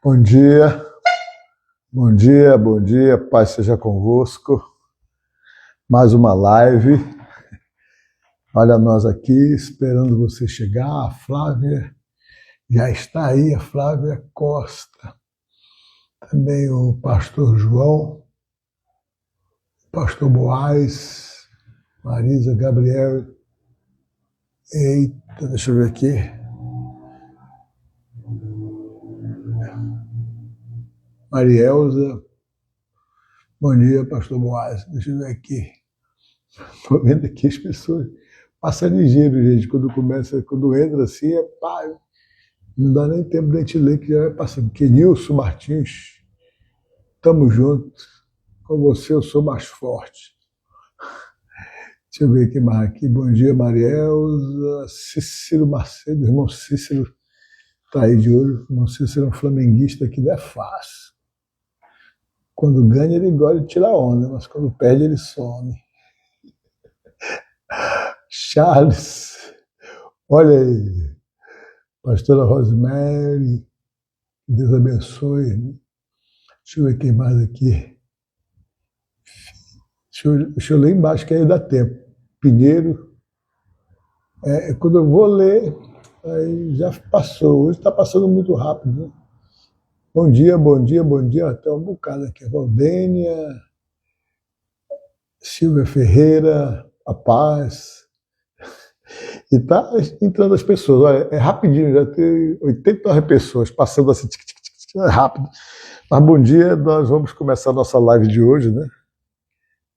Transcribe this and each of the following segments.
Bom dia, bom dia, paz seja convosco. Mais uma live. Olha nós aqui, esperando você chegar. A Flávia já está aí, a Flávia Costa. Também o pastor João, o pastor Boaz, Marisa, Gabriel. Eita, deixa eu ver aqui. Marielza. Bom dia, pastor Boaz. Deixa eu ver aqui. Estou vendo aqui as pessoas. Passa ligeiro, gente. Quando entra assim, pá, não dá nem tempo de a gente ler, que já vai passando. Kenilson Martins, tamo junto. Com você eu sou mais forte. Deixa eu ver aqui mais aqui. Bom dia, Marielza. Cícero Macedo, irmão Cícero está aí de olho. Irmão Cícero é um flamenguista que não é fácil. Quando ganha, ele gosta de tirar onda, mas quando perde, ele some. Charles, olha aí. Pastora Rosemary, Deus abençoe. Deixa eu ver quem mais aqui. Deixa eu ler embaixo, que aí dá tempo. Pinheiro. Quando eu vou ler, aí já passou. Hoje está passando muito rápido, né? Bom dia, bom dia, bom dia. Até um bocado aqui. Valdênia, Silvia Ferreira, a Paz. E tá entrando as pessoas. Olha, é rapidinho, já tem 89 pessoas passando assim, é rápido. Mas bom dia, nós vamos começar a nossa live de hoje, né?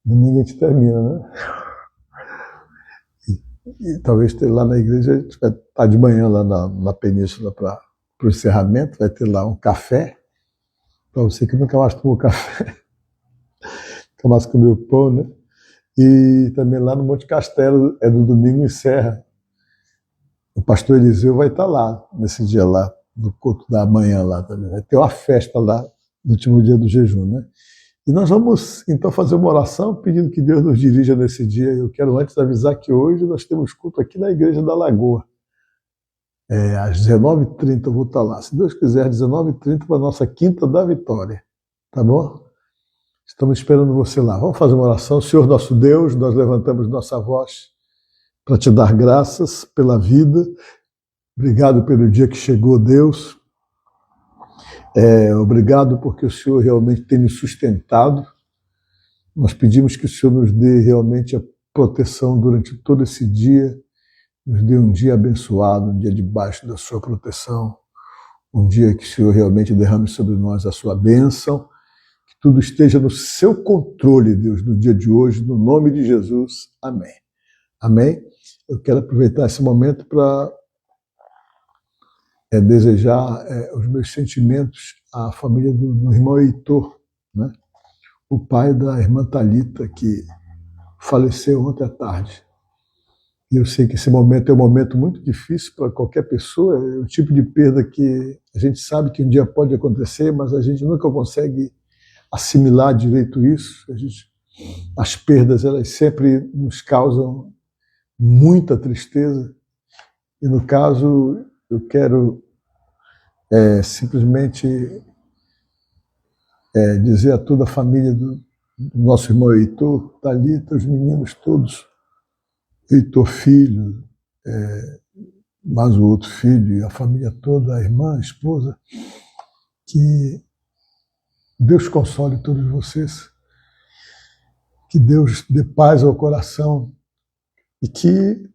Domingo a gente termina, né? E talvez lá na igreja, a gente vai estar de manhã lá na península para o encerramento, vai ter lá um café, para você que nunca mais tomou café, nunca mais comeu pão, né? E também lá no Monte Castelo, no domingo encerra. O pastor Eliseu vai estar lá, nesse dia lá, no culto da manhã lá também. Vai ter uma festa lá, no último dia do jejum, né? E nós vamos, então, fazer uma oração pedindo que Deus nos dirija nesse dia. Eu quero antes avisar que hoje nós temos culto aqui na Igreja da Lagoa. Às 19h30 eu vou estar lá. Se Deus quiser, 19h30 para a nossa Quinta da Vitória. Tá bom? Estamos esperando você lá. Vamos fazer uma oração. Senhor nosso Deus, nós levantamos nossa voz para te dar graças pela vida. Obrigado pelo dia que chegou, Deus. Obrigado porque o Senhor realmente tem nos sustentado. Nós pedimos que o Senhor nos dê realmente a proteção durante todo esse dia. Nos dê um dia abençoado, um dia debaixo da sua proteção. Um dia que o Senhor realmente derrame sobre nós a sua bênção. Que tudo esteja no seu controle, Deus, no dia de hoje, no nome de Jesus. Amém. Amém? Eu quero aproveitar esse momento para desejar os meus sentimentos à família do irmão Heitor, né? O pai da irmã Thalita, que faleceu ontem à tarde. E eu sei que esse momento é um momento muito difícil para qualquer pessoa, é o tipo de perda que a gente sabe que um dia pode acontecer, mas a gente nunca consegue assimilar direito isso. As perdas, elas sempre nos causam muita tristeza. E no caso, eu quero simplesmente dizer a toda a família do nosso irmão Heitor, Thalita, os meninos todos, Heitor filho, mais o outro filho, e a família toda, a irmã, a esposa, que Deus console todos vocês, que Deus dê paz ao coração e que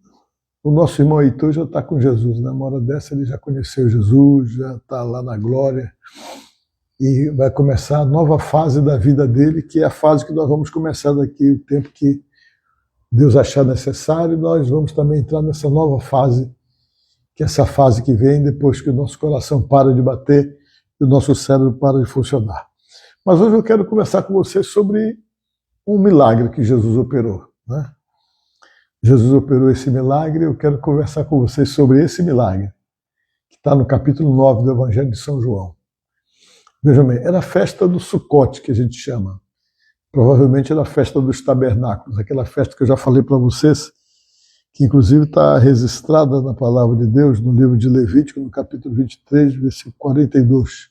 o nosso irmão Heitor já está com Jesus. Na hora dessa ele já conheceu Jesus, já está lá na glória e vai começar a nova fase da vida dele, que é a fase que nós vamos começar daqui, o tempo que Deus achar necessário, nós vamos também entrar nessa nova fase, que é essa fase que vem depois que o nosso coração para de bater e o nosso cérebro para de funcionar. Mas hoje eu quero conversar com você sobre um milagre que Jesus operou, né? Jesus operou esse milagre, eu quero conversar com vocês sobre esse milagre, que está no capítulo 9 do Evangelho de São João. Vejam bem, era a festa do Sucote, que a gente chama. Provavelmente era a festa dos tabernáculos, aquela festa que eu já falei para vocês, que inclusive está registrada na palavra de Deus, no livro de Levítico, no capítulo 23, versículo 42.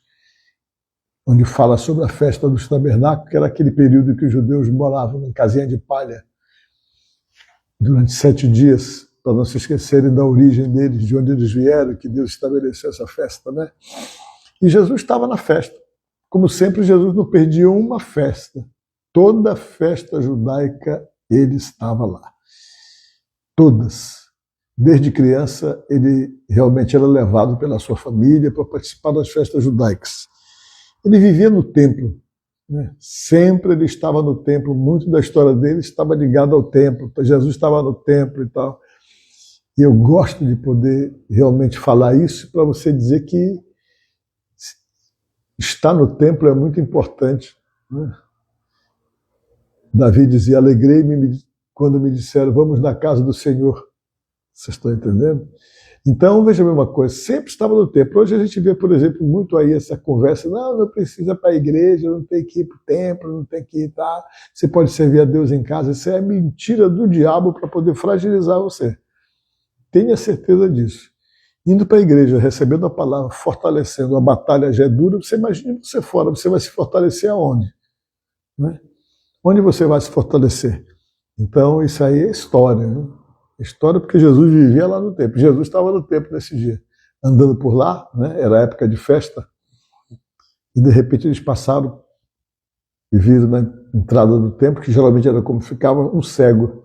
onde fala sobre a festa dos tabernáculos, que era aquele período em que os judeus moravam em casinha de palha durante 7 dias, para não se esquecerem da origem deles, de onde eles vieram, que Deus estabeleceu essa festa, né? E Jesus estava na festa. Como sempre, Jesus não perdia uma festa. Toda festa judaica ele estava lá. Todas. Desde criança, ele realmente era levado pela sua família para participar das festas judaicas. Ele vivia no templo, né? Sempre ele estava no templo. Muito da história dele estava ligada ao templo. Jesus estava no templo e tal. E eu gosto de poder realmente falar isso para você dizer que estar no templo é muito importante, né? Davi dizia: alegrei-me quando me disseram, vamos na casa do Senhor. Vocês estão entendendo? Então, veja bem uma coisa, sempre estava no templo. Hoje a gente vê, por exemplo, muito aí essa conversa, não precisa para a igreja, não tem que ir para o templo, não tem que ir, tá? Você pode servir a Deus em casa. Isso é mentira do diabo para poder fragilizar você. Tenha certeza disso. Indo para a igreja, recebendo a palavra, fortalecendo, a batalha já é dura, você imagina você fora, você vai se fortalecer aonde? Né? Onde você vai se fortalecer? Então, isso aí é história, né? História porque Jesus vivia lá no templo. Jesus estava no templo nesse dia, andando por lá, né? Era época de festa, e de repente eles passaram e viram na entrada do templo, que geralmente era como ficava, um cego.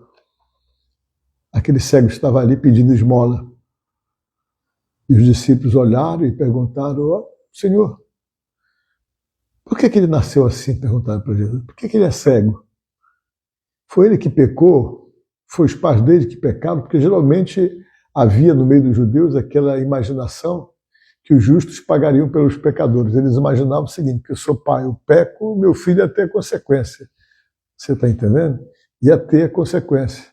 Aquele cego estava ali pedindo esmola. E os discípulos olharam e perguntaram: oh, Senhor, por que ele nasceu assim? Perguntaram para Jesus. Por que ele é cego? Foi ele que pecou? Foi os pais dele que pecaram? Porque geralmente havia no meio dos judeus aquela imaginação que os justos pagariam pelos pecadores. Eles imaginavam o seguinte: que eu sou pai, eu peco, meu filho ia ter consequência. Você está entendendo? Ia ter consequência.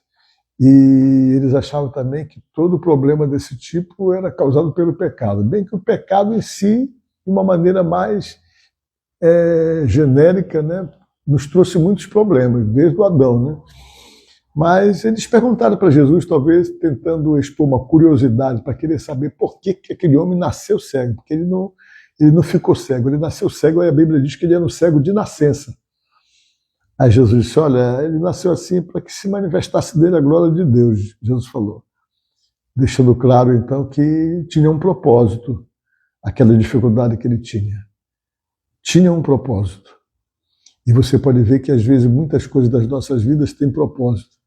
E eles achavam também que todo problema desse tipo era causado pelo pecado. Bem que o pecado em si, de uma maneira mais genérica, né, nos trouxe muitos problemas, desde o Adão, né? Mas eles perguntaram para Jesus, talvez tentando expor uma curiosidade, para querer saber por que aquele homem nasceu cego. Porque ele não ficou cego, ele nasceu cego, aí a Bíblia diz que ele era um cego de nascença. Aí Jesus disse: olha, ele nasceu assim para que se manifestasse dele a glória de Deus, Jesus falou. Deixando claro, então, que tinha um propósito, aquela dificuldade que ele tinha. Tinha um propósito. E você pode ver que, às vezes, muitas coisas das nossas vidas têm propósito.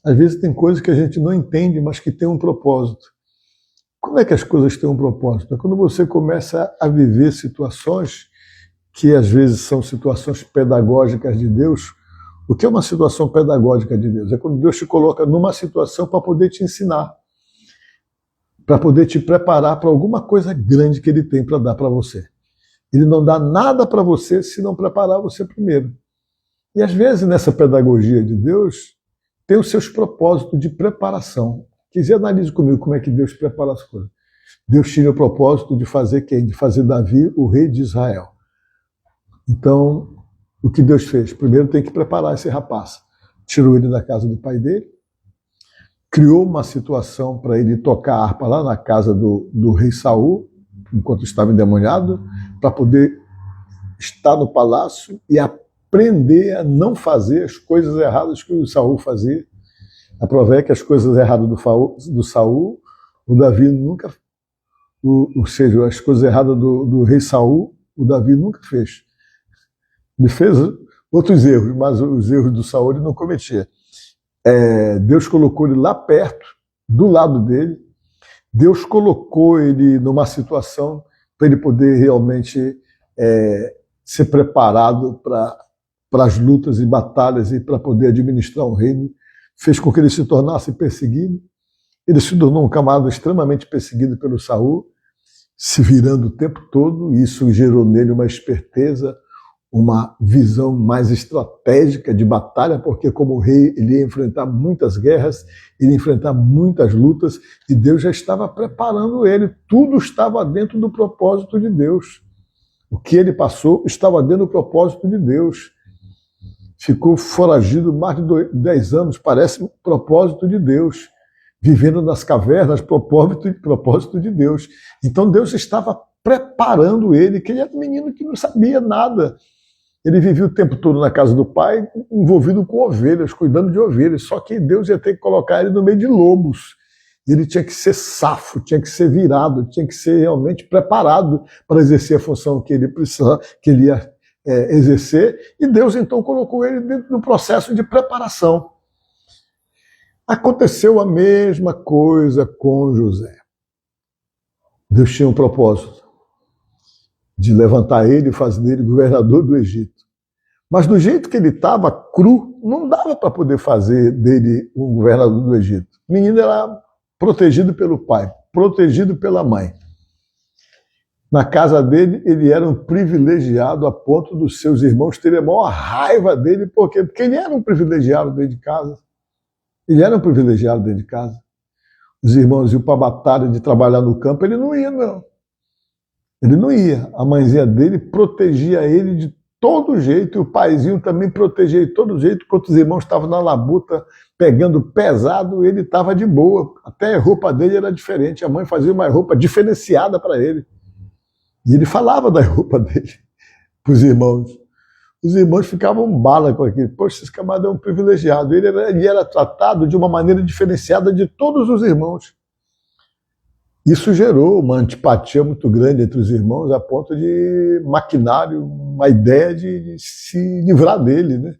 Às vezes tem coisas que a gente não entende, mas que têm um propósito. Como é que as coisas têm um propósito? É quando você começa a viver situações que às vezes são situações pedagógicas de Deus. O que é uma situação pedagógica de Deus? É quando Deus te coloca numa situação para poder te ensinar, para poder te preparar para alguma coisa grande que Ele tem para dar para você. Ele não dá nada para você se não preparar você primeiro. E às vezes nessa pedagogia de Deus tem os seus propósitos de preparação. Quiser analise comigo como é que Deus prepara as coisas. Deus tinha o propósito de fazer quem? De fazer Davi o rei de Israel. Então, o que Deus fez? Primeiro tem que preparar esse rapaz. Tirou ele da casa do pai dele, criou uma situação para ele tocar a harpa lá na casa do rei Saul, enquanto estava endemoniado, para poder estar no palácio e aprender a não fazer as coisas erradas que o Saul fazia. Aproveita que as coisas erradas do Saul, o Davi nunca, ou seja, as coisas erradas do rei Saul, o Davi nunca fez. Ele fez outros erros, mas os erros do Saul ele não cometia. Deus colocou ele lá perto, do lado dele. Deus colocou ele numa situação para ele poder realmente ser preparado para as lutas e batalhas e para poder administrar um reino. Fez com que ele se tornasse perseguido. Ele se tornou um camarada extremamente perseguido pelo Saul, se virando o tempo todo. E isso gerou nele uma esperteza, uma visão mais estratégica de batalha, porque como rei ele ia enfrentar muitas guerras, ele ia enfrentar muitas lutas, e Deus já estava preparando ele. Tudo estava dentro do propósito de Deus. O que ele passou estava dentro do propósito de Deus. Ficou foragido mais de 10 anos, parece um propósito de Deus. Vivendo nas cavernas, propósito de Deus. Então Deus estava preparando ele, que ele era um menino que não sabia nada. Ele vivia o tempo todo na casa do pai, envolvido com ovelhas, cuidando de ovelhas, só que Deus ia ter que colocar ele no meio de lobos. Ele tinha que ser safo, tinha que ser virado, tinha que ser realmente preparado para exercer a função que ele precisava, que ele ia exercer, e Deus então colocou ele dentro do processo de preparação. Aconteceu a mesma coisa com José. Deus tinha um propósito de levantar ele e fazer dele governador do Egito. Mas do jeito que ele estava, cru, não dava para poder fazer dele um governador do Egito. O menino era protegido pelo pai, protegido pela mãe. Na casa dele, ele era um privilegiado a ponto dos seus irmãos terem a maior raiva dele. Por quê? Porque ele era um privilegiado dentro de casa. Ele era um privilegiado dentro de casa. Os irmãos iam para a batalha de trabalhar no campo, ele não ia, não. Ele não ia. A mãezinha dele protegia ele de todo jeito, e o paizinho também protegia de todo jeito. Enquanto os irmãos estavam na labuta pegando pesado, ele estava de boa. Até a roupa dele era diferente. A mãe fazia uma roupa diferenciada para ele. E ele falava da roupa dele para os irmãos. Os irmãos ficavam bala com aquilo. Poxa, esse camarada é um privilegiado. Ele era tratado de uma maneira diferenciada de todos os irmãos. Isso gerou uma antipatia muito grande entre os irmãos, a ponto de maquinário, uma ideia de se livrar dele, né? A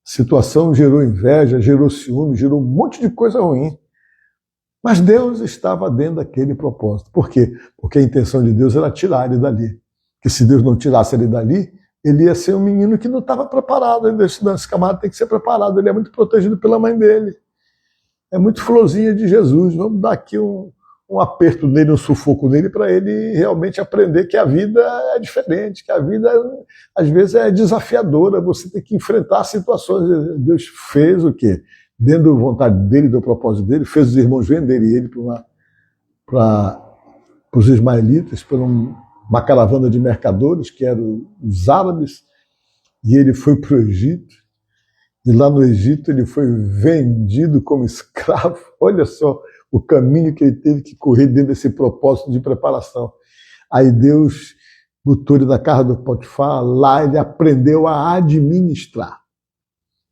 situação gerou inveja, gerou ciúme, gerou um monte de coisa ruim. Mas Deus estava dentro daquele propósito. Por quê? Porque a intenção de Deus era tirar ele dali. Porque se Deus não tirasse ele dali, ele ia ser um menino que não estava preparado. Esse camarada tem que ser preparado. Ele é muito protegido pela mãe dele. É muito florzinha de Jesus. Vamos dar aqui um aperto nele, um sufoco nele, para ele realmente aprender que a vida é diferente, que a vida, às vezes, é desafiadora. Você tem que enfrentar situações. Deus fez o quê? Dentro da vontade dele, do propósito dele, fez os irmãos venderem ele para os ismaelitas, para uma caravana de mercadores, que eram os árabes, e ele foi para o Egito, e lá no Egito ele foi vendido como escravo. Olha só o caminho que ele teve que correr dentro desse propósito de preparação. Aí Deus botou ele na casa do Potifar, lá ele aprendeu a administrar.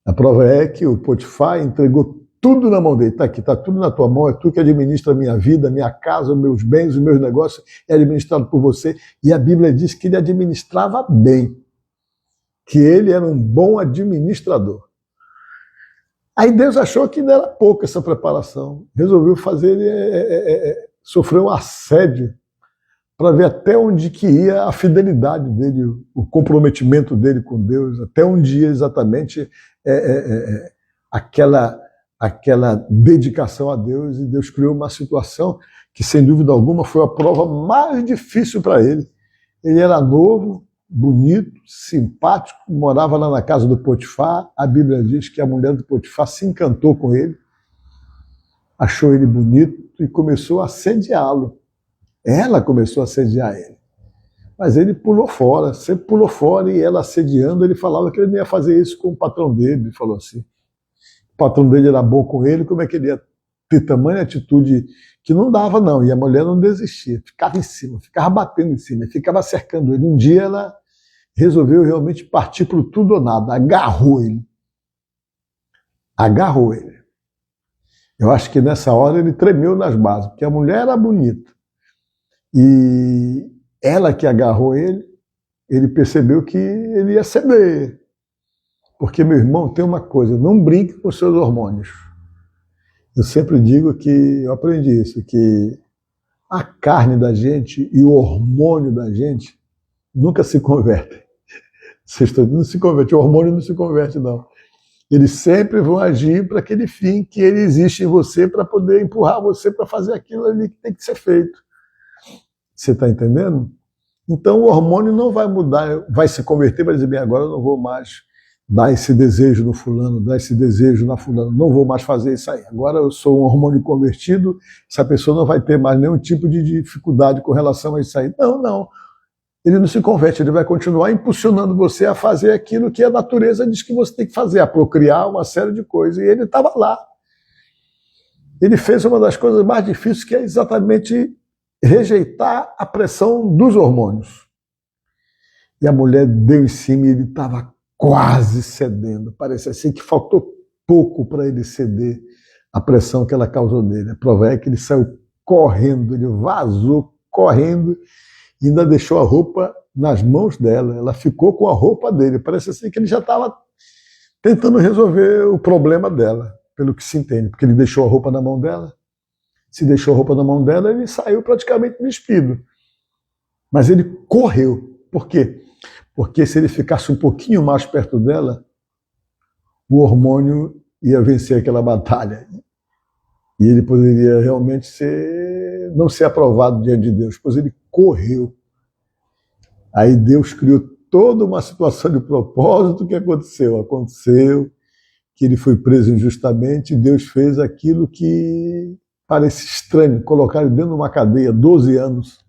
A prova é que o Potifar entregou tudo na mão dele. Está aqui, está tudo na tua mão, é tu que administra a minha vida, a minha casa, os meus bens, os meus negócios, é administrado por você. E a Bíblia diz que ele administrava bem, que ele era um bom administrador. Aí Deus achou que não era pouco essa preparação. Resolveu fazer ele sofrer um assédio para ver até onde que ia a fidelidade dele, o comprometimento dele com Deus, até onde ia exatamente aquela dedicação a Deus. E Deus criou uma situação que, sem dúvida alguma, foi a prova mais difícil para ele. Ele era novo, bonito, simpático, morava lá na casa do Potifar. A Bíblia diz que a mulher do Potifar se encantou com ele, achou ele bonito e começou a assediá-lo. Ela começou a assediar ele. Mas ele pulou fora, sempre pulou fora, e ela assediando, ele falava que ele não ia fazer isso com o patrão dele. Ele falou assim, o patrão dele era bom com ele, como é que ele ia ter tamanha atitude que não dava, não. E a mulher não desistia, ficava em cima, ficava batendo em cima, ficava cercando ele. Um dia ela resolveu realmente partir para o tudo ou nada, agarrou ele. Agarrou ele. Eu acho que nessa hora ele tremeu nas bases, porque a mulher era bonita. E ela que agarrou ele percebeu que ele ia ceder. Porque, meu irmão, tem uma coisa, não brinque com seus hormônios. Eu sempre digo que, eu aprendi isso, que a carne da gente e o hormônio da gente nunca se convertem. Não se converte, o hormônio não se converte, não. Eles sempre vão agir para aquele fim que ele existe em você, para poder empurrar você para fazer aquilo ali que tem que ser feito. Você está entendendo? Então o hormônio não vai mudar, vai se converter, vai dizer, bem, agora eu não vou mais dar esse desejo no fulano, dar esse desejo na fulano, não vou mais fazer isso aí. Agora eu sou um hormônio convertido, essa pessoa não vai ter mais nenhum tipo de dificuldade com relação a isso aí. Não, não. Ele não se converte, ele vai continuar impulsionando você a fazer aquilo que a natureza diz que você tem que fazer, a procriar uma série de coisas. E ele estava lá. Ele fez uma das coisas mais difíceis, que é exatamente rejeitar a pressão dos hormônios. E a mulher deu em cima e ele estava quase cedendo. Parece assim que faltou pouco para ele ceder à pressão que ela causou nele. A prova é que ele saiu correndo, ele vazou correndo e ainda deixou a roupa nas mãos dela. Ela ficou com a roupa dele. Parece assim que ele já estava tentando resolver o problema dela, pelo que se entende, porque ele deixou a roupa na mão dela. Se deixou a roupa na mão dela, ele saiu praticamente despido. Mas ele correu. Por quê? Porque se ele ficasse um pouquinho mais perto dela, o hormônio ia vencer aquela batalha. E ele poderia realmente não ser aprovado diante de Deus, pois ele correu. Aí Deus criou toda uma situação de propósito. O que aconteceu? Aconteceu que ele foi preso injustamente e Deus fez aquilo que parece estranho, colocar ele dentro de uma cadeia, 12 anos.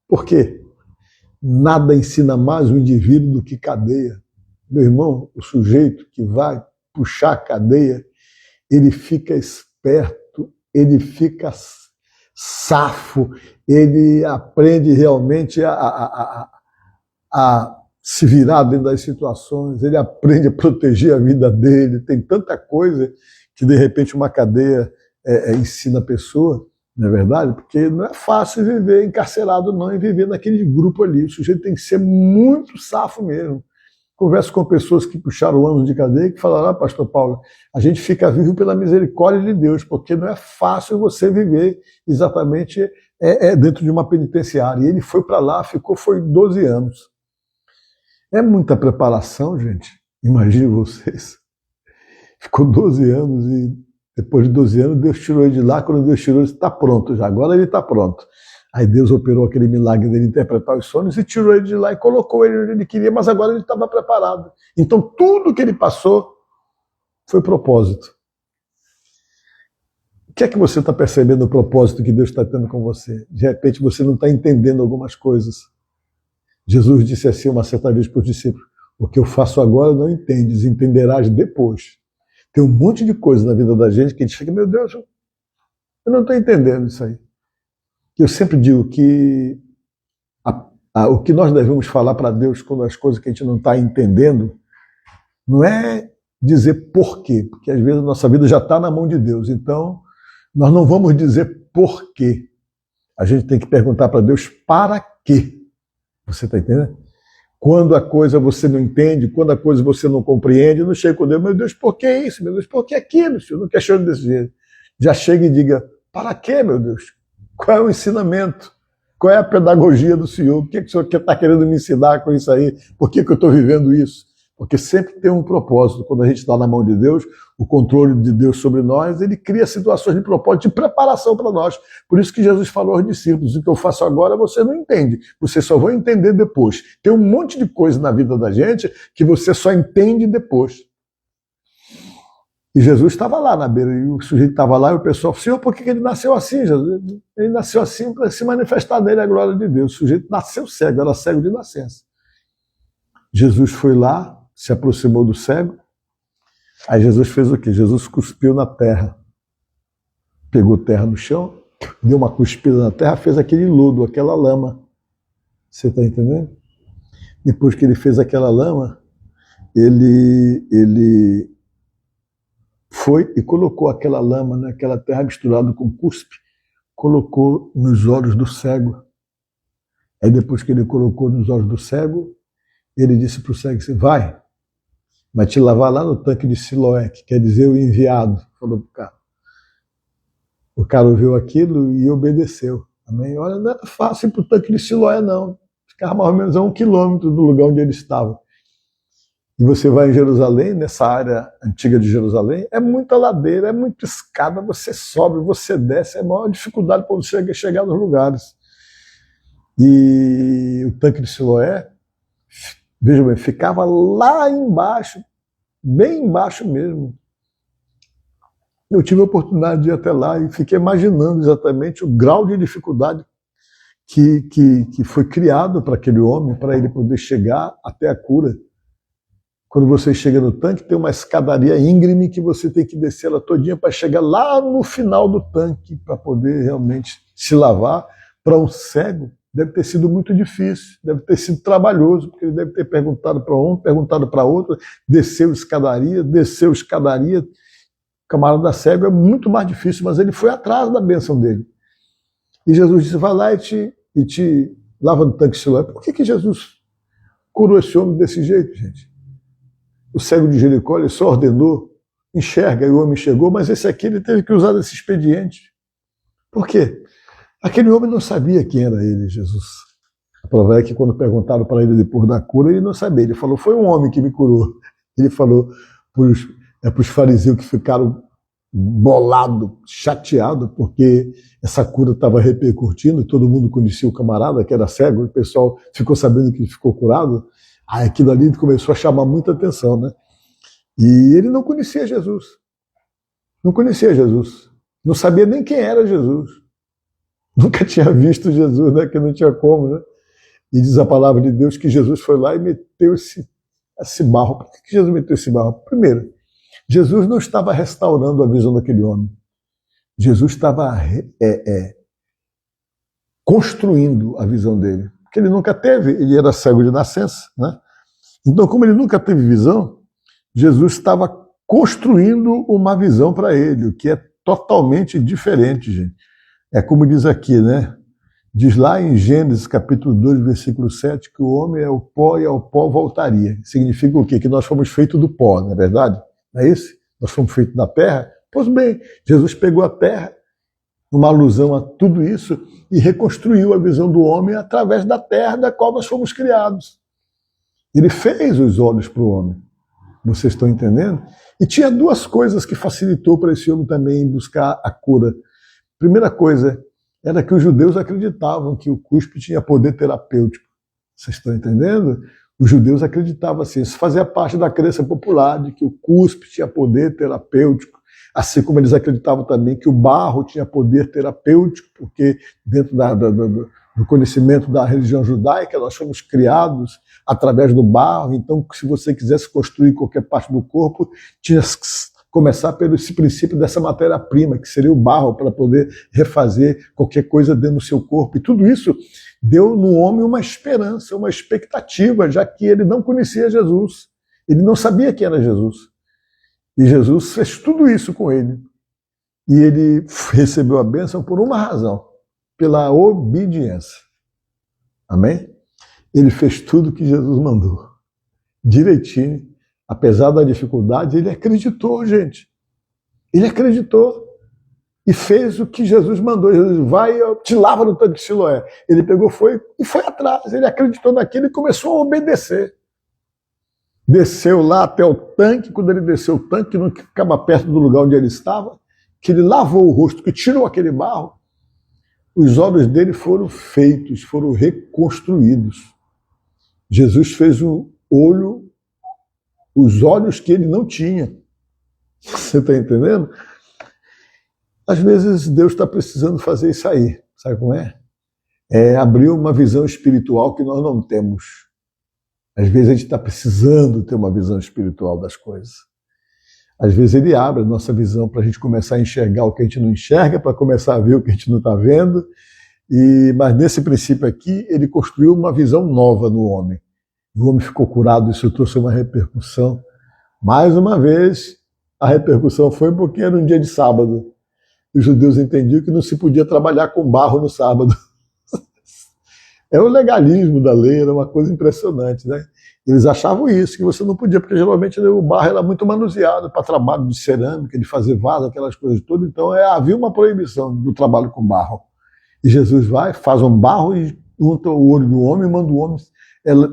Por quê? Nada ensina mais o indivíduo do que cadeia. Meu irmão, o sujeito que vai puxar a cadeia, ele fica esperto, ele fica safo, ele aprende realmente a se virar dentro das situações, ele aprende a proteger a vida dele. Tem tanta coisa que, de repente, uma cadeia ensina a pessoa, não é verdade? Porque não é fácil viver encarcerado não e viver naquele grupo ali. O sujeito tem que ser muito safo mesmo. Converso com pessoas que puxaram anos de cadeia que falaram: pastor Paulo, a gente fica vivo pela misericórdia de Deus, porque não é fácil você viver exatamente dentro de uma penitenciária. E ele foi para lá, foi 12 anos. É muita preparação, gente. Imagine vocês. Ficou 12 anos e depois de 12 anos Deus tirou ele de lá. Quando Deus tirou, ele está pronto já. Agora ele está pronto. Aí Deus operou aquele milagre dele interpretar os sonhos e tirou ele de lá e colocou ele onde ele queria, mas agora ele estava preparado. Então tudo que ele passou foi propósito. O que é que você está percebendo o propósito que Deus está tendo com você? De repente você não está entendendo algumas coisas. Jesus disse assim uma certa vez para os discípulos: o que eu faço agora não entendes, entenderás depois. Tem um monte de coisa na vida da gente que a gente fica: meu Deus, eu não estou entendendo isso aí. Eu sempre digo que o que nós devemos falar para Deus quando as coisas que a gente não está entendendo não é dizer por quê, porque às vezes a nossa vida já está na mão de Deus. Então, nós não vamos dizer por quê. A gente tem que perguntar para Deus para quê. Você está entendendo? Quando a coisa você não entende, quando a coisa você não compreende, não chega com Deus: meu Deus, por que isso? Meu Deus, por que aquilo? Senhor, não questione desse jeito. Já chega e diga: para quê, meu Deus? Qual é o ensinamento? Qual é a pedagogia do Senhor? O que o Senhor está querendo me ensinar com isso aí? Por que eu estou vivendo isso? Porque sempre tem um propósito. Quando a gente está na mão de Deus, o controle de Deus sobre nós, ele cria situações de propósito, de preparação para nós. Por isso que Jesus falou aos discípulos: o que eu faço agora você não entende, você só vai entender depois. Tem um monte de coisa na vida da gente que você só entende depois. E Jesus estava lá na beira, e o sujeito estava lá, e o pessoal: Senhor, por que ele nasceu assim, Jesus? Ele nasceu assim para se manifestar nele a glória de Deus. O sujeito nasceu cego, era cego de nascença. Jesus foi lá, se aproximou do cego. Aí Jesus fez o quê? Jesus cuspiu na terra. Pegou terra no chão, deu uma cuspida na terra, fez aquele lodo, aquela lama. Você está entendendo? Depois que ele fez aquela lama, ele foi e colocou aquela lama naquela terra misturada com cuspe, colocou nos olhos do cego. Aí depois que ele colocou nos olhos do cego, ele disse para o cego assim: vai te lavar lá no tanque de Siloé, que quer dizer o enviado. Falou para o cara. O cara ouviu aquilo e obedeceu. Amém? Olha, não era fácil ir para o tanque de Siloé, não. Ficava mais ou menos a 1 quilômetro do lugar onde ele estava. E você vai em Jerusalém, nessa área antiga de Jerusalém, é muita ladeira, é muita escada, você sobe, você desce, é a maior dificuldade para você chegar nos lugares. E o tanque de Siloé, veja bem, ficava lá embaixo, bem embaixo mesmo. Eu tive a oportunidade de ir até lá e fiquei imaginando exatamente o grau de dificuldade que foi criado para aquele homem, para ele poder chegar até a cura. Quando você chega no tanque, tem uma escadaria íngreme que você tem que descer ela todinha para chegar lá no final do tanque, para poder realmente se lavar, para um cego, deve ter sido muito difícil, deve ter sido trabalhoso, porque ele deve ter perguntado para um, perguntado para outro, desceu escadaria, o camarada cego é muito mais difícil, mas ele foi atrás da bênção dele. E Jesus disse, vai lá e te lava no tanque de Siloé. Por que Jesus curou esse homem desse jeito, gente? O cego de Jericó, ele só ordenou, enxerga, e o homem chegou, mas esse aqui ele teve que usar esse expediente. Por quê? Aquele homem não sabia quem era ele, Jesus. A prova é que quando perguntaram para ele depois da cura, ele não sabia. Ele falou, foi um homem que me curou. Ele falou para os fariseus que ficaram bolados, chateados, porque essa cura estava repercutindo, todo mundo conhecia o camarada que era cego, o pessoal ficou sabendo que ele ficou curado. Aí aquilo ali começou a chamar muita atenção, né? E ele não conhecia Jesus. Não conhecia Jesus. Não sabia nem quem era Jesus. Nunca tinha visto Jesus, né? Que não tinha como, né? E diz a palavra de Deus que Jesus foi lá e meteu esse barro. Por que Jesus meteu esse barro? Primeiro, Jesus não estava restaurando a visão daquele homem. Jesus estava construindo a visão dele. Porque ele nunca teve, ele era cego de nascença, né? Então, como ele nunca teve visão, Jesus estava construindo uma visão para ele, o que é totalmente diferente, gente. É como diz aqui, né? Diz lá em Gênesis capítulo 2, versículo 7, que o homem é o pó e ao pó voltaria. Significa o quê? Que nós fomos feitos do pó, não é verdade? Não é isso? Nós fomos feitos da terra? Pois bem, Jesus pegou a terra, uma alusão a tudo isso, e reconstruiu a visão do homem através da terra da qual nós fomos criados. Ele fez os olhos para o homem. Vocês estão entendendo? E tinha duas coisas que facilitou para esse homem também buscar a cura. Primeira coisa era que os judeus acreditavam que o cuspe tinha poder terapêutico. Vocês estão entendendo? Os judeus acreditavam assim. Isso fazia parte da crença popular de que o cuspe tinha poder terapêutico, assim como eles acreditavam também que o barro tinha poder terapêutico, porque dentro do conhecimento da religião judaica nós fomos criados através do barro. Então, se você quisesse construir qualquer parte do corpo, tinha que começar pelo esse princípio dessa matéria-prima, que seria o barro, para poder refazer qualquer coisa dentro do seu corpo. E tudo isso deu no homem uma esperança, uma expectativa, já que ele não conhecia Jesus. Ele não sabia quem era Jesus. E Jesus fez tudo isso com ele. E ele recebeu a bênção por uma razão, pela obediência. Amém? Ele fez tudo que Jesus mandou. Direitinho. Apesar da dificuldade, ele acreditou, gente. Ele acreditou. E fez o que Jesus mandou. Jesus, vai, te lava no tanque de Siloé. Ele pegou, foi atrás. Ele acreditou naquilo e começou a obedecer. Desceu lá até o tanque. Quando ele desceu o tanque, que não ficava perto do lugar onde ele estava, que ele lavou o rosto, que tirou aquele barro, os olhos dele foram feitos, foram reconstruídos. Jesus fez os olhos que ele não tinha. Você está entendendo? Às vezes Deus está precisando fazer isso aí. Sabe como é? É abrir uma visão espiritual que nós não temos. Às vezes a gente está precisando ter uma visão espiritual das coisas. Às vezes ele abre a nossa visão para a gente começar a enxergar o que a gente não enxerga, para começar a ver o que a gente não está vendo. Mas nesse princípio aqui, ele construiu uma visão nova no homem. O homem ficou curado, isso trouxe uma repercussão. Mais uma vez, a repercussão foi porque era um dia de sábado. Os judeus entendiam que não se podia trabalhar com barro no sábado. É o legalismo da lei, era uma coisa impressionante, né? Eles achavam isso, que você não podia, porque geralmente o barro era muito manuseado para trabalho de cerâmica, de fazer vaso, aquelas coisas todas. Então havia uma proibição do trabalho com barro. E Jesus vai, faz um barro e unta o olho do homem, manda o homem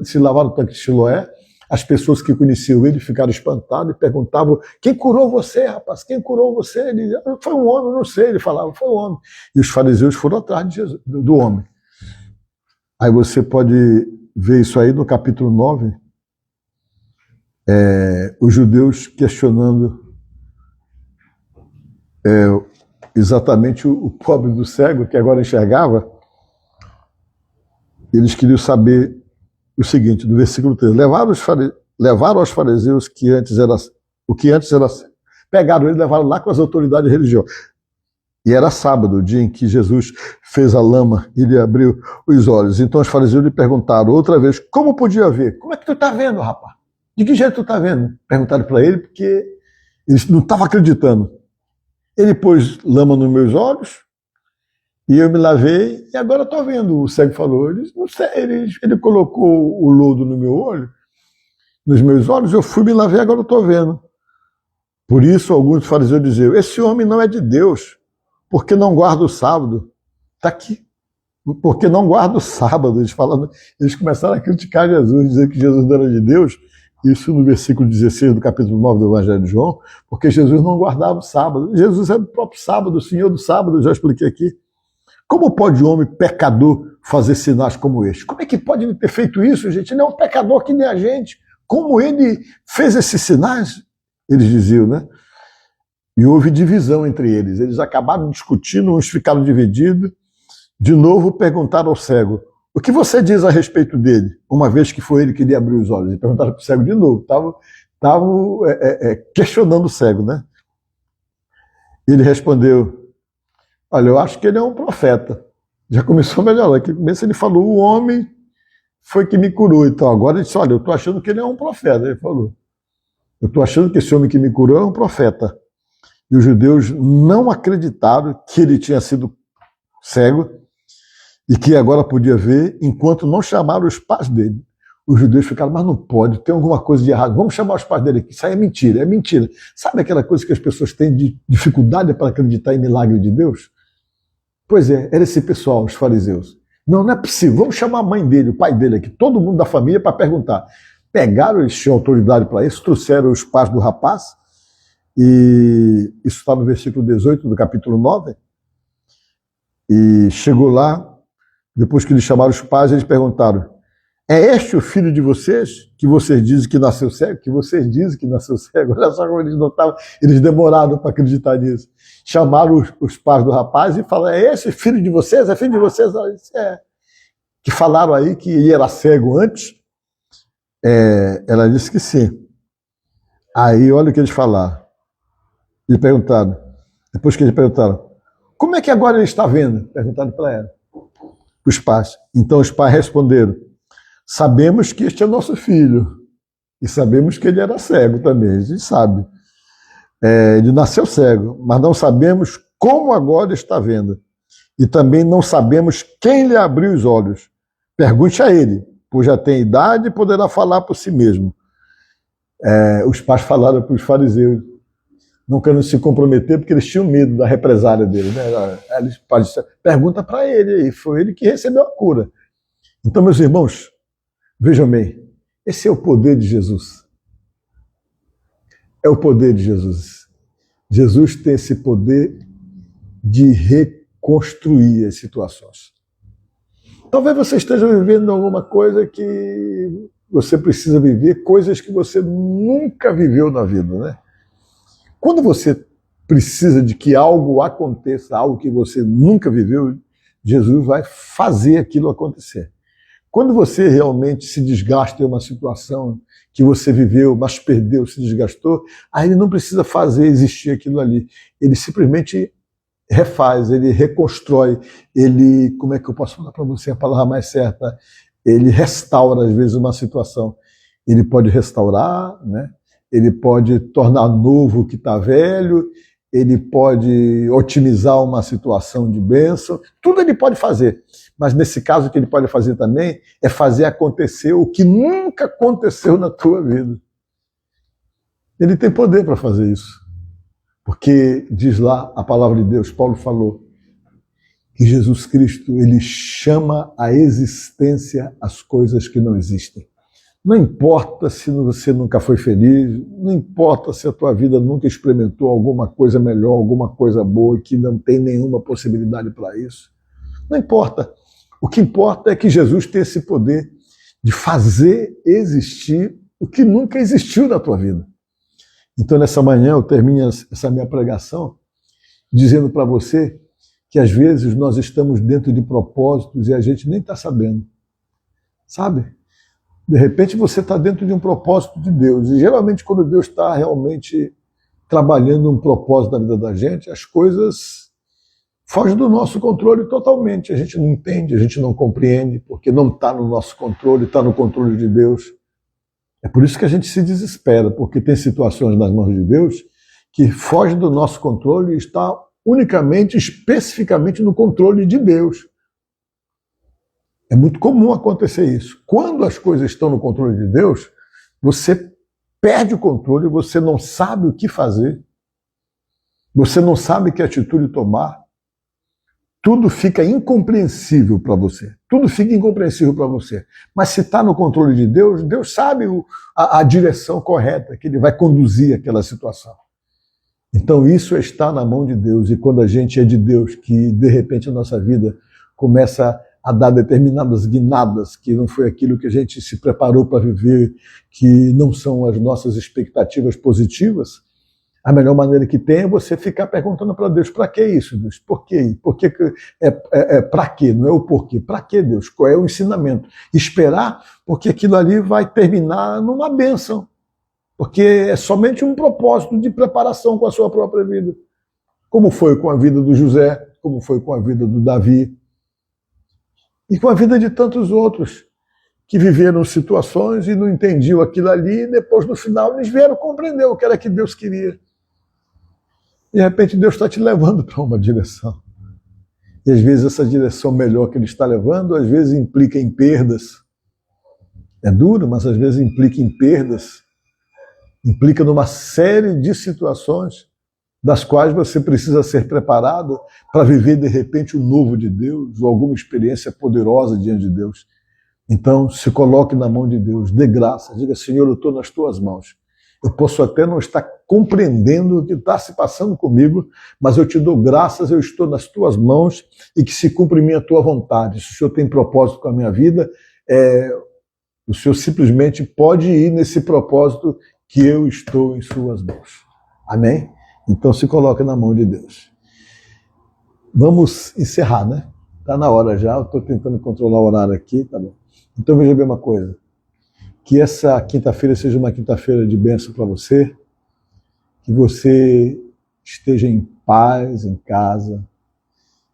se lavar no tanque de Siloé. As pessoas que conheciam ele ficaram espantadas e perguntavam: quem curou você, rapaz? Quem curou você? Ele dizia: foi um homem, eu não sei. Ele falava: foi um homem. E os fariseus foram atrás de Jesus, do homem. Aí você pode ver isso aí no capítulo 9. Os judeus questionando exatamente o pobre do cego, que agora enxergava. Eles queriam saber o seguinte, do versículo 3, levaram aos fariseus o que antes era, pegaram ele e levaram lá com as autoridades religiosas. E era sábado, o dia em que Jesus fez a lama e lhe abriu os olhos. Então os fariseus lhe perguntaram outra vez, como podia ver? Como é que tu está vendo, rapaz? De que jeito tu está vendo? Perguntaram para ele, porque eles não estavam acreditando. Ele pôs lama nos meus olhos, e eu me lavei, e agora estou vendo. O cego falou, ele colocou o lodo no meu olho, nos meus olhos, eu fui me lavei, agora estou vendo. Por isso alguns fariseus diziam, esse homem não é de Deus, porque não guarda o sábado. Está aqui. Porque não guarda o sábado. Eles começaram a criticar Jesus, dizer que Jesus não era de Deus. Isso no versículo 16 do capítulo 9 do Evangelho de João, porque Jesus não guardava o sábado. Jesus é o próprio sábado, o Senhor do sábado, já expliquei aqui. Como pode um homem pecador fazer sinais como este? Como é que pode ele ter feito isso, gente? Ele é um pecador que nem a gente. Como ele fez esses sinais? Eles diziam, né? E houve divisão entre eles. Eles acabaram discutindo, uns ficaram divididos. De novo perguntaram ao cego, o que você diz a respeito dele? Uma vez que foi ele que lhe abriu os olhos. E perguntaram para o cego de novo. Estavam questionando o cego, né? Ele respondeu, olha, eu acho que ele é um profeta. Já começou a melhorar. Aqui no começo ele falou, o homem foi que me curou. Então agora ele disse, olha, eu estou achando que ele é um profeta. Ele falou, eu estou achando que esse homem que me curou é um profeta. E os judeus não acreditaram que ele tinha sido cego e que agora podia ver, enquanto não chamaram os pais dele. Os judeus ficaram, mas não pode, tem alguma coisa de errado, vamos chamar os pais dele aqui. Isso aí é mentira, é mentira. Sabe aquela coisa que as pessoas têm de dificuldade para acreditar em milagre de Deus? Pois é, era esse pessoal, os fariseus. Não, não é possível, vamos chamar a mãe dele, o pai dele aqui, todo mundo da família para perguntar. Pegaram, eles tinham autoridade para isso, trouxeram os pais do rapaz, e isso está no versículo 18 do capítulo 9, e chegou lá, depois que eles chamaram os pais, eles perguntaram, é este o filho de vocês, que vocês dizem que nasceu cego? Que vocês dizem que nasceu cego? Olha só como eles não estavam, eles demoraram para acreditar nisso. Chamaram os pais do rapaz e falaram, é esse filho de vocês? É filho de vocês? Ela disse, é. Que falaram aí que ele era cego antes, ela disse que sim. Aí olha o que eles falaram. Eles perguntaram, depois que eles perguntaram, como é que agora ele está vendo? Perguntaram para ela, os pais. Então os pais responderam, sabemos que este é nosso filho, e sabemos que ele era cego também, a gente sabe. Ele nasceu cego, mas não sabemos como agora está vendo. E também não sabemos quem lhe abriu os olhos. Pergunte a ele, pois já tem idade e poderá falar por si mesmo. Os pais falaram para os fariseus, não querendo se comprometer, porque eles tinham medo da represália dele. Né? Eles pergunta para ele, aí foi ele que recebeu a cura. Então, meus irmãos, vejam bem, esse é o poder de Jesus. É o poder de Jesus. Jesus tem esse poder de reconstruir as situações. Talvez você esteja vivendo alguma coisa que você precisa viver, coisas que você nunca viveu na vida, né? Quando você precisa de que algo aconteça, algo que você nunca viveu, Jesus vai fazer aquilo acontecer. Quando você realmente se desgasta em uma situação que você viveu, mas perdeu, se desgastou, aí ele não precisa fazer existir aquilo ali. Ele simplesmente refaz, ele reconstrói, ele, como é que eu posso falar para você a palavra mais certa? Ele restaura, às vezes, uma situação. Ele pode restaurar, né? Ele pode tornar novo o que está velho, ele pode otimizar uma situação de bênção, tudo ele pode fazer. Mas nesse caso o que ele pode fazer também é fazer acontecer o que nunca aconteceu na tua vida. Ele tem poder para fazer isso. Porque diz lá a palavra de Deus, Paulo falou, que Jesus Cristo, ele chama à existência as coisas que não existem. Não importa se você nunca foi feliz, não importa se a tua vida nunca experimentou alguma coisa melhor, alguma coisa boa e que não tem nenhuma possibilidade para isso. Não importa. O que importa é que Jesus tem esse poder de fazer existir o que nunca existiu na tua vida. Então, nessa manhã, eu termino essa minha pregação dizendo para você que às vezes nós estamos dentro de propósitos e a gente nem está sabendo. Sabe? De repente você está dentro de um propósito de Deus. E geralmente quando Deus está realmente trabalhando um propósito na vida da gente, as coisas foge do nosso controle totalmente. A gente não entende, a gente não compreende, porque não está no nosso controle, está no controle de Deus. É por isso que a gente se desespera, porque tem situações nas mãos de Deus que fogem do nosso controle e está unicamente, especificamente no controle de Deus. É muito comum acontecer isso. Quando as coisas estão no controle de Deus, você perde o controle, você não sabe o que fazer, você não sabe que atitude tomar, tudo fica incompreensível para você. Tudo fica incompreensível para você. Mas se está no controle de Deus, Deus sabe a direção correta que Ele vai conduzir aquela situação. Então isso está na mão de Deus. E quando a gente é de Deus, que de repente a nossa vida começa a dar determinadas guinadas, que não foi aquilo que a gente se preparou para viver, que não são as nossas expectativas positivas, a melhor maneira que tem é você ficar perguntando para Deus, para que isso, Deus? Por quê? Para quê? Não é o porquê. Para que, Deus? Qual é o ensinamento? Esperar, porque aquilo ali vai terminar numa bênção. Porque é somente um propósito de preparação com a sua própria vida. Como foi com a vida do José, como foi com a vida do Davi, e com a vida de tantos outros que viveram situações e não entendiam aquilo ali, e depois no final eles vieram compreender o que era que Deus queria. De repente Deus está te levando para uma direção. E às vezes essa direção melhor que Ele está levando, às vezes implica em perdas. É duro, mas às vezes implica em perdas. Implica numa série de situações das quais você precisa ser preparado para viver de repente o novo de Deus ou alguma experiência poderosa diante de Deus. Então se coloque na mão de Deus, dê graça, diga: Senhor, eu estou nas tuas mãos. Eu posso até não estar compreendendo o que está se passando comigo, mas eu te dou graças, eu estou nas tuas mãos e que se cumpra em mim a tua vontade. Se o Senhor tem propósito com a minha vida, o Senhor simplesmente pode ir nesse propósito que eu estou em suas mãos. Amém? Então se coloque na mão de Deus. Vamos encerrar, né? Está na hora já, eu estou tentando controlar o horário aqui, tá bom. Então veja bem uma coisa. Que essa quinta-feira seja uma quinta-feira de bênção para você, que você esteja em paz em casa,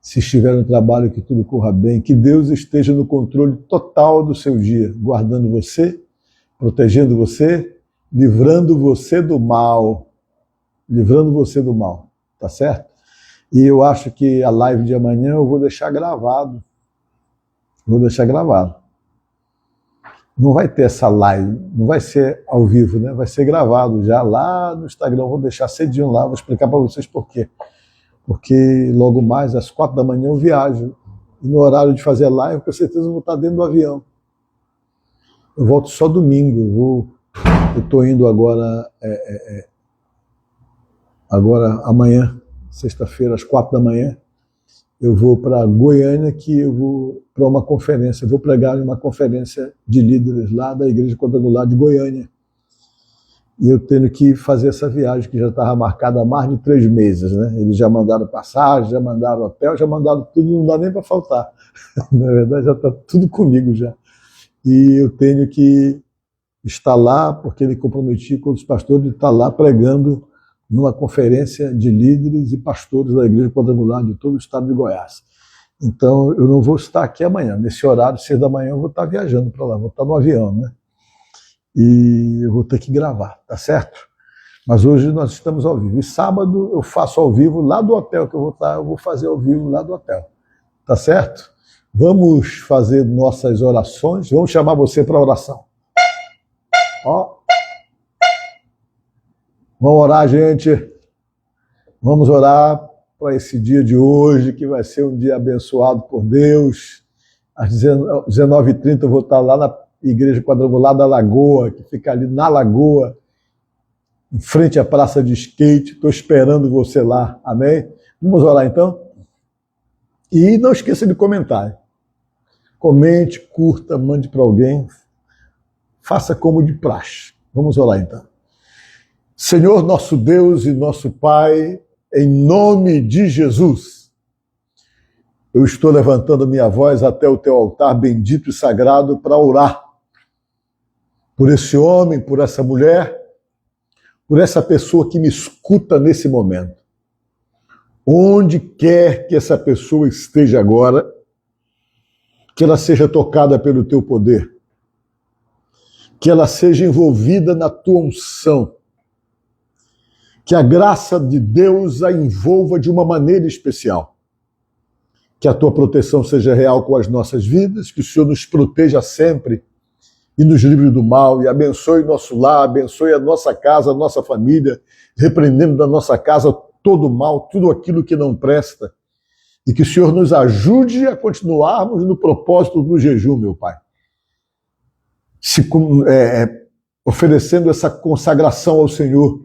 se estiver no trabalho que tudo corra bem, que Deus esteja no controle total do seu dia, guardando você, protegendo você, livrando você do mal, tá certo? E eu acho que a live de amanhã eu vou deixar gravado, Não vai ter essa live, não vai ser ao vivo, né? Vai ser gravado já lá no Instagram. Vou deixar cedinho lá, vou explicar para vocês por quê. Porque logo mais, às 4 da manhã, eu viajo. E no horário de fazer live, com certeza eu vou estar dentro do avião. Eu volto só domingo. Eu estou indo agora, amanhã, sexta-feira, às 4 da manhã. Eu vou para Goiânia, que eu vou para uma conferência, eu vou pregar em uma conferência de líderes lá da Igreja Quadrangular de Goiânia. E eu tenho que fazer essa viagem, que já estava marcada há mais de 3 meses, né? Eles já mandaram passagem, já mandaram hotel, já mandaram tudo, não dá nem para faltar. Na verdade, já está tudo comigo já. E eu tenho que estar lá, porque me comprometi com os pastores de estar lá pregando numa conferência de líderes e pastores da Igreja Quadrangular de todo o estado de Goiás. Então, eu não vou estar aqui amanhã. Nesse horário, 6 da manhã, eu vou estar viajando para lá, vou estar no avião, né? E eu vou ter que gravar, tá certo? Mas hoje nós estamos ao vivo. E sábado eu faço ao vivo lá do hotel que eu vou estar, eu vou fazer ao vivo lá do hotel. Tá certo? Vamos fazer nossas orações. Vamos chamar você para a oração. Ó. Vamos orar, gente. Vamos orar para esse dia de hoje, que vai ser um dia abençoado por Deus. Às 19h30 eu vou estar lá na Igreja Quadrangular da Lagoa, que fica ali na Lagoa, em frente à praça de skate. Estou esperando você lá. Amém? Vamos orar então? E não esqueça de comentar. Comente, curta, mande para alguém. Faça como de praxe. Vamos orar então. Senhor, nosso Deus e nosso Pai, em nome de Jesus, eu estou levantando minha voz até o teu altar bendito e sagrado para orar por esse homem, por essa mulher, por essa pessoa que me escuta nesse momento. Onde quer que essa pessoa esteja agora, que ela seja tocada pelo teu poder, que ela seja envolvida na tua unção, que a graça de Deus a envolva de uma maneira especial, que a tua proteção seja real com as nossas vidas, que o Senhor nos proteja sempre e nos livre do mal, e abençoe nosso lar, abençoe a nossa casa, a nossa família, repreendendo da nossa casa todo o mal, tudo aquilo que não presta, e que o Senhor nos ajude a continuarmos no propósito do jejum, meu Pai. Oferecendo essa consagração ao Senhor,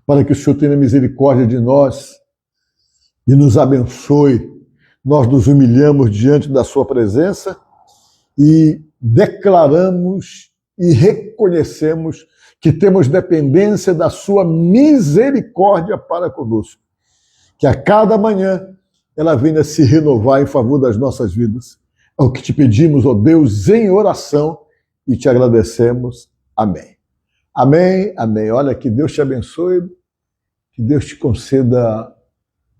para que o Senhor tenha misericórdia de nós e nos abençoe. Nós nos humilhamos diante da sua presença e declaramos e reconhecemos que temos dependência da sua misericórdia para conosco. Que a cada manhã ela venha se renovar em favor das nossas vidas. É o que te pedimos, ó Deus, em oração, e te agradecemos. Amém. Amém, amém. Olha, que Deus te abençoe, que Deus te conceda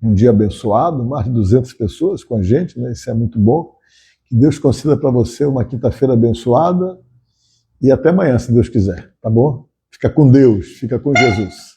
um dia abençoado, mais de 200 pessoas com a gente, né? Isso é muito bom. Que Deus conceda para você uma quinta-feira abençoada e até amanhã, se Deus quiser, tá bom? Fica com Deus, fica com Jesus.